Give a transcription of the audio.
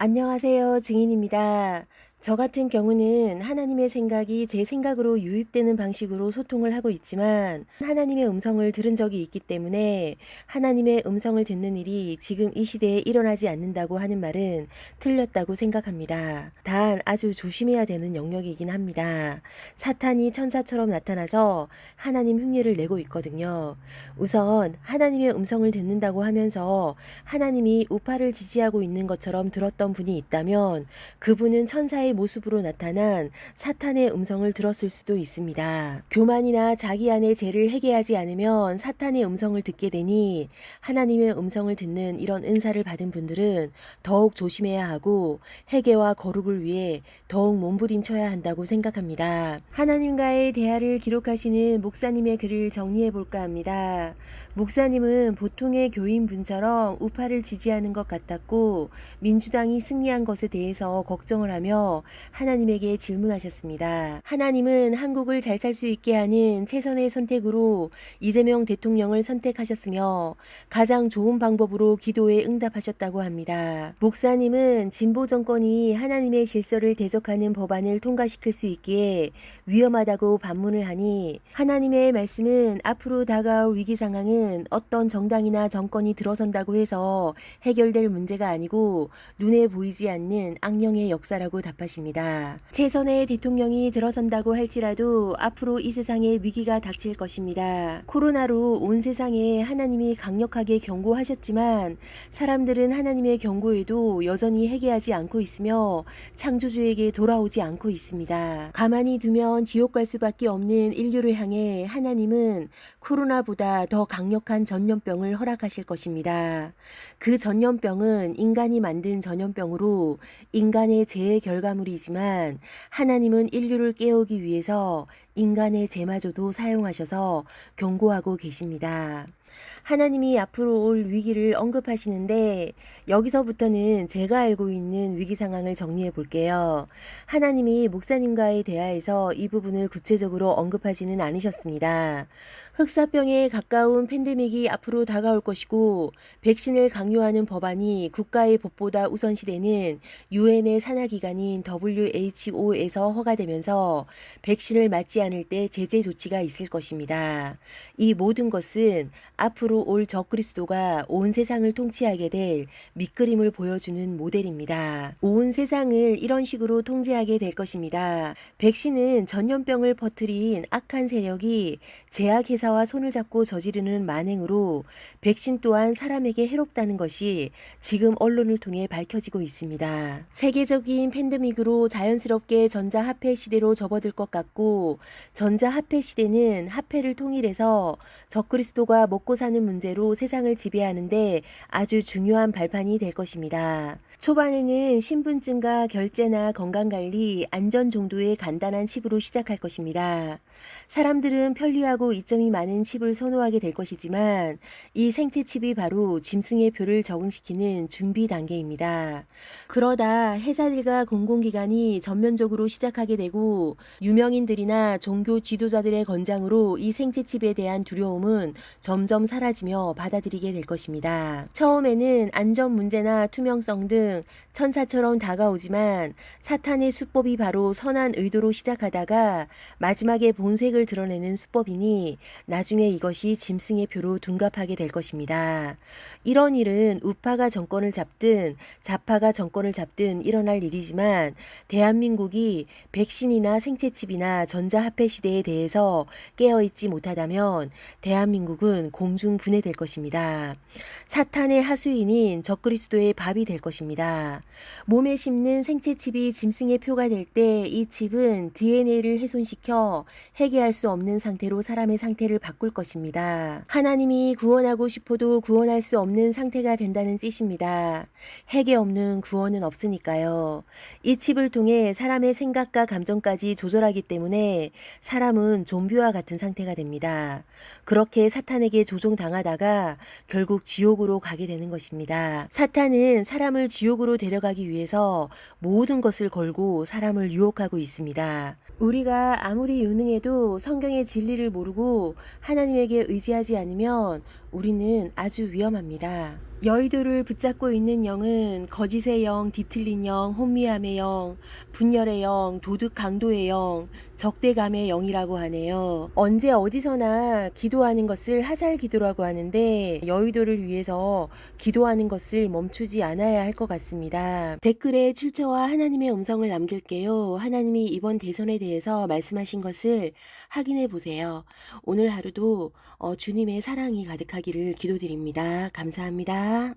안녕하세요. 증인입니다. 저 같은 경우는 하나님의 생각이 제 생각으로 유입되는 방식으로 소통을 하고 있지만 하나님의 음성을 들은 적이 있기 때문에 하나님의 음성을 듣는 일이 지금 이 시대에 일어나지 않는다고 하는 말은 틀렸다고 생각합니다. 단 아주 조심해야 되는 영역이긴 합니다. 사탄이 천사처럼 나타나서 하나님 흉내를 내고 있거든요. 우선 하나님의 음성을 듣는다고 하면서 하나님이 우파를 지지하고 있는 것처럼 들었던 분이 있다면 그분은 천사의 모습으로 나타난 사탄의 음성을 들었을 수도 있습니다. 교만이나 자기 안의 죄를 회개하지 않으면 사탄의 음성을 듣게 되니 하나님의 음성을 듣는 이런 은사를 받은 분들은 더욱 조심해야 하고 회개와 거룩을 위해 더욱 몸부림쳐야 한다고 생각합니다. 하나님과의 대화를 기록하시는 목사님의 글을 정리해 볼까 합니다. 목사님은 보통의 교인분처럼 우파를 지지하는 것 같았고 민주당이 승리한 것에 대해서 걱정을 하며 하나님에게 질문하셨습니다. 하나님은 한국을 잘 살 수 있게 하는 최선의 선택으로 이재명 대통령을 선택하셨으며 가장 좋은 방법으로 기도에 응답하셨다고 합니다. 목사님은 진보 정권이 하나님의 질서를 대적하는 법안을 통과시킬 수 있기에 위험하다고 반문을 하니 하나님의 말씀은 앞으로 다가올 위기 상황은 어떤 정당이나 정권이 들어선다고 해서 해결될 문제가 아니고 눈에 보이지 않는 악령의 역사라고 답하십니다. 최선의 대통령이 들어선다고 할지라도 앞으로 이 세상에 위기가 닥칠 것입니다. 코로나로 온 세상에 하나님이 강력하게 경고하셨지만 사람들은 하나님의 경고에도 여전히 회개하지 않고 있으며 창조주에게 돌아오지 않고 있습니다. 가만히 두면 지옥 갈 수밖에 없는 인류를 향해 하나님은 코로나보다 더 강력한 전염병을 허락하실 것입니다. 그 전염병은 인간이 만든 전염병으로 인간의 죄의 결과물이지만 하나님은 인류를 깨우기 위해서 인간의 죄마저도 사용하셔서 경고하고 계십니다. 하나님이 앞으로 올 위기를 언급하시는데 여기서부터는 제가 알고 있는 위기 상황을 정리해 볼게요. 하나님이 목사님과의 대화에서 이 부분을 구체적으로 언급하지는 않으셨습니다. 흑사병에 가까운 팬데믹이 앞으로 다가올 것이고 백신을 강요하는 법안이 국가의 법보다 우선시되는 유엔의 산하기관인 WHO에서 허가되면서 백신을 맞지 않을 때 제재 조치가 있을 것입니다. 이 모든 것은 앞으로 올 적그리스도가 온 세상을 통치하게 될 밑그림을 보여주는 모델입니다. 온 세상을 이런 식으로 통제하게 될 것입니다. 백신은 전염병을 퍼뜨린 악한 세력이 제약회사와 손을 잡고 저지르는 만행으로 백신 또한 사람에게 해롭다는 것이 지금 언론을 통해 밝혀지고 있습니다. 세계적인 팬데믹으로 자연스럽게 전자화폐 시대로 접어들 것 같고 전자화폐 시대는 화폐를 통일해서 적그리스도가 먹고 사는 문제로 세상을 지배하는데 아주 중요한 발판이 될 것입니다. 초반에는 신분증과 결제나 건강관리, 안전 정도의 간단한 칩으로 시작할 것입니다. 사람들은 편리하고 이점이 많은 칩을 선호하게 될 것이지만 이 생체 칩이 바로 짐승의 표를 적응시키는 준비 단계입니다. 그러다 회사들과 공공기관이 전면적으로 시작하게 되고 유명인들이나 종교 지도자들의 권장으로 이 생체 칩에 대한 두려움은 점점 사라지며 받아들이게 될 것입니다. 처음에는 안전 문제나 투명성 등 천사처럼 다가오지만 사탄의 수법이 바로 선한 의도로 시작하다가 마지막에 본색을 드러내는 수법이니 나중에 이것이 짐승의 표로 둔갑하게 될 것입니다. 이런 일은 우파가 정권을 잡든 좌파가 정권을 잡든 일어날 일이지만 대한민국이 백신이나 생체칩이나 전자화폐 시대에 대해서 깨어있지 못하다면 대한민국은 공중분해될 것입니다. 사탄의 하수인인 적그리스도의 밥이 될 것입니다. 몸에 심는 생체칩이 짐승의 표가 될 때 이 칩은 DNA를 훼손시켜 해결할 수 없는 상태로 사람의 상태를 바꿀 것입니다. 하나님이 구원하고 싶어도 구원할 수 없는 상태가 된다는 뜻입니다. 해결 없는 구원은 없으니까요. 이 칩을 통해 사람의 생각과 감정까지 조절하기 때문에 사람은 좀비와 같은 상태가 됩니다. 그렇게 사탄에게 조종당하다가 결국 지옥으로 가게 되는 것입니다. 사탄은 사람을 지옥으로 데려가기 위해서 모든 것을 걸고 사람을 유혹하고 있습니다. 우리가 아무리 유능해도 성경의 진리를 모르고 하나님에게 의지하지 않으면 우리는 아주 위험합니다. 여의도를 붙잡고 있는 영은 거짓의 영, 뒤틀린 영, 혼미함의 영, 분열의 영, 도둑 강도의 영, 적대감의 영이라고 하네요. 언제 어디서나 기도하는 것을 하살 기도라고 하는데 여의도를 위해서 기도하는 것을 멈추지 않아야 할 것 같습니다. 댓글에 출처와 하나님의 음성을 남길게요. 하나님이 이번 대선에 대해서 말씀하신 것을 확인해 보세요. 오늘 하루도 주님의 사랑이 가득하기를 기도드립니다. 감사합니다.